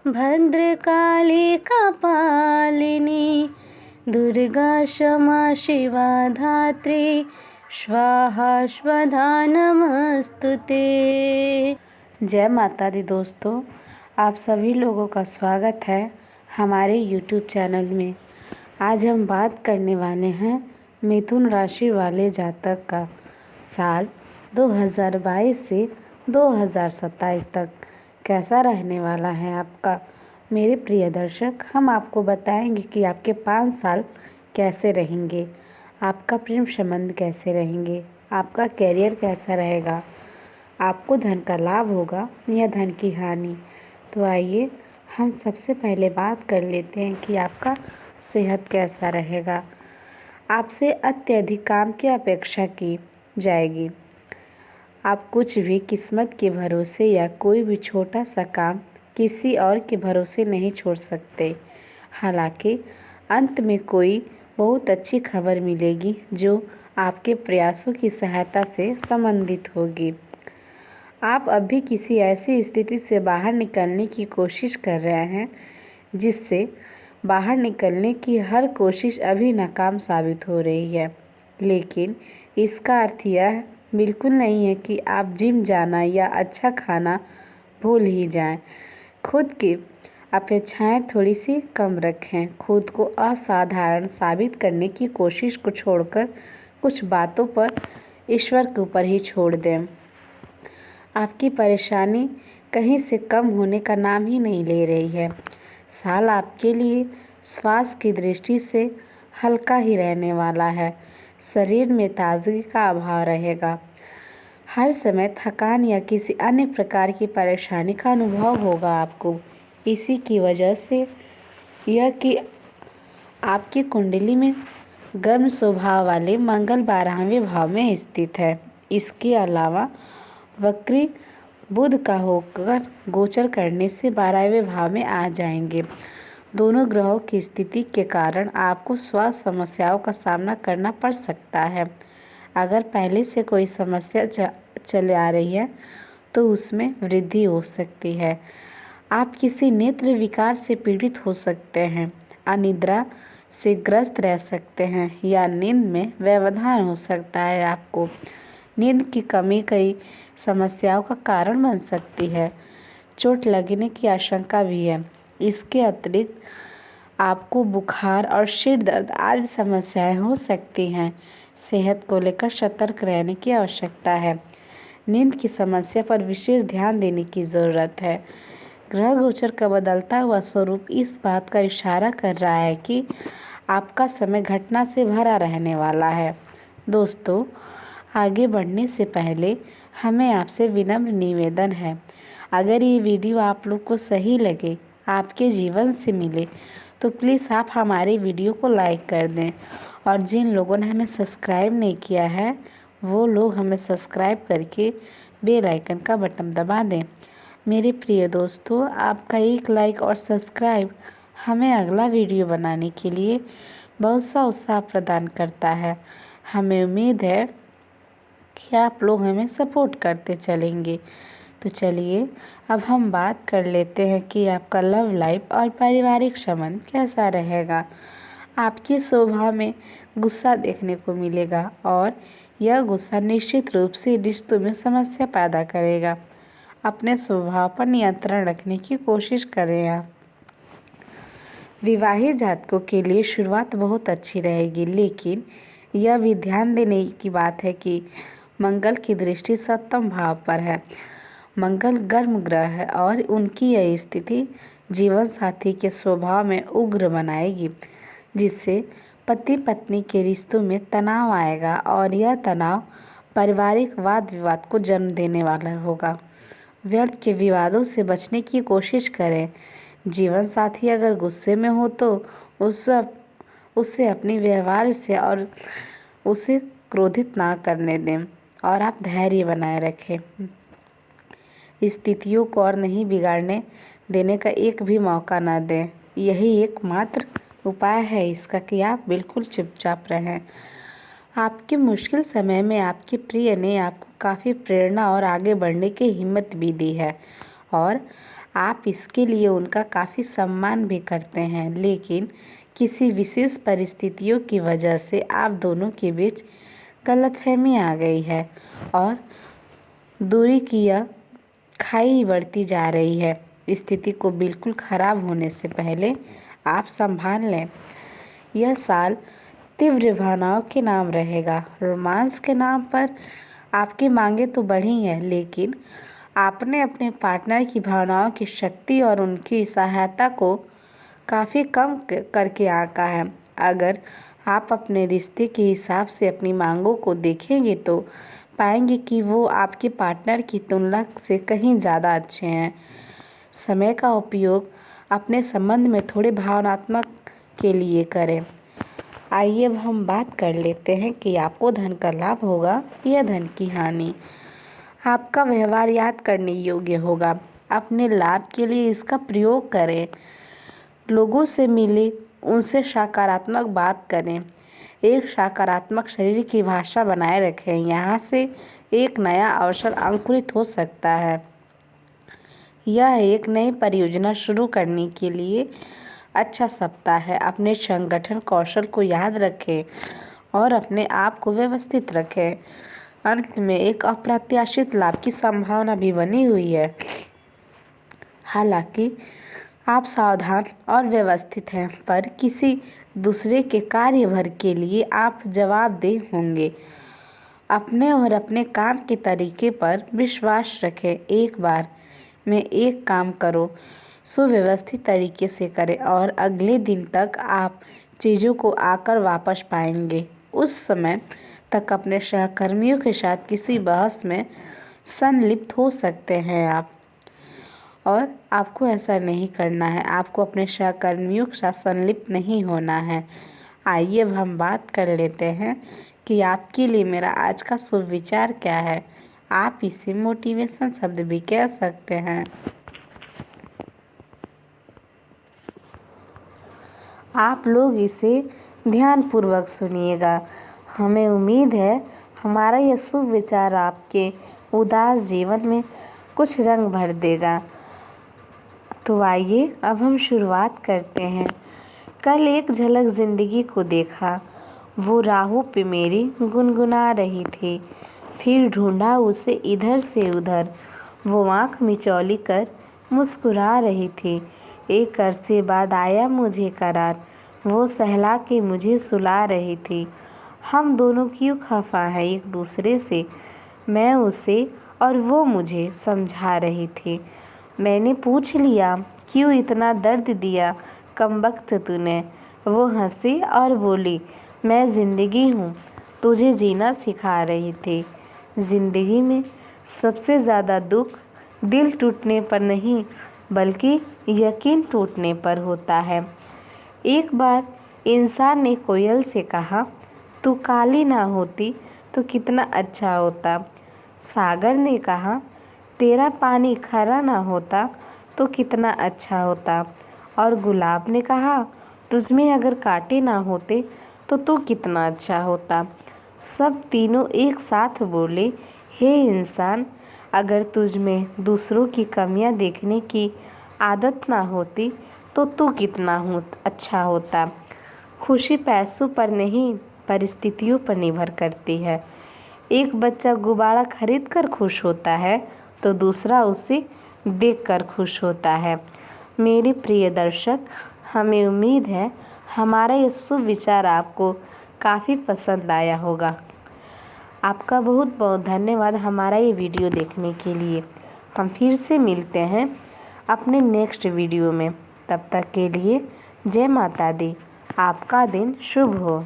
भद्रकाली कपालिनी दुर्गा क्षमा शिवा धात्री स्वाहा स्वधा नमस्तुते। जय माता दी दोस्तों, आप सभी लोगों का स्वागत है हमारे YouTube चैनल में। आज हम बात करने वाले हैं मिथुन राशि वाले जातक का साल 2022 से 2027 तक कैसा रहने वाला है आपका। मेरे प्रिय दर्शक, हम आपको बताएंगे कि आपके 5 साल कैसे रहेंगे, आपका प्रेम संबंध कैसे रहेंगे, आपका करियर कैसा रहेगा, आपको धन का लाभ होगा या धन की हानि। तो आइए हम सबसे पहले बात कर लेते हैं कि आपका सेहत कैसा रहेगा। आपसे अत्यधिक काम की अपेक्षा की जाएगी। आप कुछ भी किस्मत के भरोसे या कोई भी छोटा सा काम किसी और के भरोसे नहीं छोड़ सकते। हालांकि अंत में कोई बहुत अच्छी खबर मिलेगी जो आपके प्रयासों की सहायता से संबंधित होगी। आप अभी किसी ऐसी स्थिति से बाहर निकलने की कोशिश कर रहे हैं जिससे बाहर निकलने की हर कोशिश अभी नाकाम साबित हो रही है। लेकिन इसका अर्थ यह बिल्कुल नहीं है कि आप जिम जाना या अच्छा खाना भूल ही जाएं। खुद की अपेक्षाएं थोड़ी सी कम रखें। खुद को असाधारण साबित करने की कोशिश को छोड़कर कुछ बातों पर ईश्वर के ऊपर ही छोड़ दें। आपकी परेशानी कहीं से कम होने का नाम ही नहीं ले रही है। साल आपके लिए स्वास्थ्य की दृष्टि से हल्का ही रहने वाला है। शरीर में ताजगी का अभाव रहेगा। हर समय थकान या किसी अन्य प्रकार की परेशानी का अनुभव होगा आपको। इसी की वजह से यह कि आपकी कुंडली में गर्म स्वभाव वाले मंगल 12वें भाव में स्थित है। इसके अलावा वक्री बुध का होकर गोचर करने से 12वें भाव में आ जाएंगे। दोनों ग्रहों की स्थिति के कारण आपको स्वास्थ्य समस्याओं का सामना करना पड़ सकता है। अगर पहले से कोई समस्या चले आ रही है तो उसमें वृद्धि हो सकती है। आप किसी नेत्र विकार से पीड़ित हो सकते हैं, अनिद्रा से ग्रस्त रह सकते हैं या नींद में व्यवधान हो सकता है। आपको नींद की कमी कई समस्याओं का कारण बन सकती है। चोट लगने की आशंका भी है। इसके अतिरिक्त आपको बुखार और सिर दर्द आदि समस्याएं हो सकती हैं। सेहत को लेकर सतर्क रहने की आवश्यकता है। नींद की समस्या पर विशेष ध्यान देने की ज़रूरत है। ग्रह गोचर का बदलता हुआ स्वरूप इस बात का इशारा कर रहा है कि आपका समय घटना से भरा रहने वाला है। दोस्तों, आगे बढ़ने से पहले हमें आपसे विनम्र निवेदन है, अगर ये वीडियो आप लोग को सही लगे, आपके जीवन से मिले, तो प्लीज़ आप हमारे वीडियो को लाइक कर दें। और जिन लोगों ने हमें सब्सक्राइब नहीं किया है वो लोग हमें सब्सक्राइब करके बेल आइकन का बटन दबा दें। मेरे प्रिय दोस्तों, आपका एक लाइक और सब्सक्राइब हमें अगला वीडियो बनाने के लिए बहुत सा उत्साह प्रदान करता है। हमें उम्मीद है कि आप लोग हमें सपोर्ट करते चलेंगे। तो चलिए अब हम बात कर लेते हैं कि आपका लव लाइफ और पारिवारिक संबंध कैसा रहेगा। आपके स्वभाव में गुस्सा देखने को मिलेगा और यह गुस्सा निश्चित रूप से रिश्तों में समस्या पैदा करेगा। अपने स्वभाव पर नियंत्रण रखने की कोशिश करें। आप विवाहित जातकों के लिए शुरुआत बहुत अच्छी रहेगी, लेकिन यह भी ध्यान देने की बात है कि मंगल की दृष्टि 7वें भाव पर है। मंगल गर्म ग्रह है और उनकी यह स्थिति जीवन साथी के स्वभाव में उग्र बनाएगी, जिससे पति पत्नी के रिश्तों में तनाव आएगा और यह तनाव पारिवारिक वाद विवाद को जन्म देने वाला होगा। व्यर्थ के विवादों से बचने की कोशिश करें। जीवन साथी अगर गुस्से में हो तो उससे अपने व्यवहार से और उसे क्रोधित ना करने दें और आप धैर्य बनाए रखें। स्थितियों को और नहीं बिगाड़ने देने का एक भी मौका ना दें। यही एकमात्र उपाय है इसका कि आप बिल्कुल चुपचाप रहें। आपके मुश्किल समय में आपके प्रिय ने आपको काफ़ी प्रेरणा और आगे बढ़ने की हिम्मत भी दी है और आप इसके लिए उनका काफ़ी सम्मान भी करते हैं, लेकिन किसी विशेष परिस्थितियों की वजह से आप दोनों के बीच गलतफहमी आ गई है और दूरी की यह खाई बढ़ती जा रही है। स्थिति को बिल्कुल ख़राब होने से पहले आप संभाल लें। यह साल तीव्र भावनाओं के नाम रहेगा। रोमांस के नाम पर आपकी मांगें तो बढ़ी हैं, लेकिन आपने अपने पार्टनर की भावनाओं की शक्ति और उनकी सहायता को काफ़ी कम करके आंका है। अगर आप अपने रिश्ते के हिसाब से अपनी मांगों को देखेंगे तो पाएंगे कि वो आपके पार्टनर की तुलना से कहीं ज़्यादा अच्छे हैं। समय का उपयोग अपने संबंध में थोड़े भावनात्मक के लिए करें। आइए अब हम बात कर लेते हैं कि आपको धन का लाभ होगा या धन की हानि। आपका व्यवहार याद करने योग्य होगा। अपने लाभ के लिए इसका प्रयोग करें। लोगों से मिले, उनसे सकारात्मक बात करें। एक सकारात्मक शरीर की भाषा बनाए रखें। यहाँ से एक नया अवसर अंकुरित हो सकता है। यह एक नई परियोजना शुरू करने के लिए अच्छा सप्ताह है। अपने संगठन कौशल को याद रखें और अपने आप को व्यवस्थित रखें। अंत में एक अप्रत्याशित लाभ की संभावना भी बनी हुई है। हालांकि आप सावधान और व्यवस्थित हैं, पर किसी दूसरे के कार्यभार के लिए आप जवाबदेह होंगे। अपने और अपने काम के तरीके पर विश्वास रखें। एक बार में एक काम करो, सुव्यवस्थित तरीके से करें और अगले दिन तक आप चीज़ों को आकर वापस पाएंगे। उस समय तक अपने सहकर्मियों के साथ किसी बहस में संलिप्त हो सकते हैं आप, और आपको ऐसा नहीं करना है। आपको अपने सहकर्मियों के साथ संलिप्त नहीं होना है। आइए अब हम बात कर लेते हैं कि आपके लिए मेरा आज का शुभ विचार क्या है। आप इसे मोटिवेशन शब्द भी कह सकते हैं। आप लोग इसे ध्यानपूर्वक सुनिएगा। हमें उम्मीद है हमारा यह शुभ विचार आपके उदास जीवन में कुछ रंग भर देगा। तो आइए अब हम शुरुआत करते हैं। कल एक झलक ज़िंदगी को देखा। वो राहों पे मेरी गुनगुना रही थी। फिर ढूंढा उसे इधर से उधर। वो आँख मिचौली कर मुस्कुरा रही थी। एक अरसे बाद आया मुझे करार। वो सहला के मुझे सुला रही थी। हम दोनों क्यों खफा हैं एक दूसरे से, मैं उसे और वो मुझे समझा रही थी। मैंने पूछ लिया, क्यों इतना दर्द दिया कमबख्त तूने। वो हंसी और बोली, मैं ज़िंदगी हूँ, तुझे जीना सिखा रही थी। ज़िंदगी में सबसे ज़्यादा दुख दिल टूटने पर नहीं, बल्कि यकीन टूटने पर होता है। एक बार इंसान ने कोयल से कहा, तू काली ना होती तो कितना अच्छा होता। सागर ने कहा, तेरा पानी खरा ना होता तो कितना अच्छा होता। और गुलाब ने कहा, तुझमें अगर कांटे ना होते तो तू कितना अच्छा होता। सब तीनों एक साथ बोले, हे इंसान, अगर तुझमें दूसरों की कमियां देखने की आदत ना होती तो तू कितना अच्छा होता। खुशी पैसों पर नहीं, परिस्थितियों पर निर्भर करती है। एक बच्चा गुब्बारा खरीद कर खुश होता है तो दूसरा उसे देखकर खुश होता है। मेरे प्रिय दर्शक, हमें उम्मीद है हमारा ये शुभ विचार आपको काफ़ी पसंद आया होगा। आपका बहुत बहुत धन्यवाद हमारा ये वीडियो देखने के लिए। हम फिर से मिलते हैं अपने नेक्स्ट वीडियो में। तब तक के लिए जय माता दी। आपका दिन शुभ हो।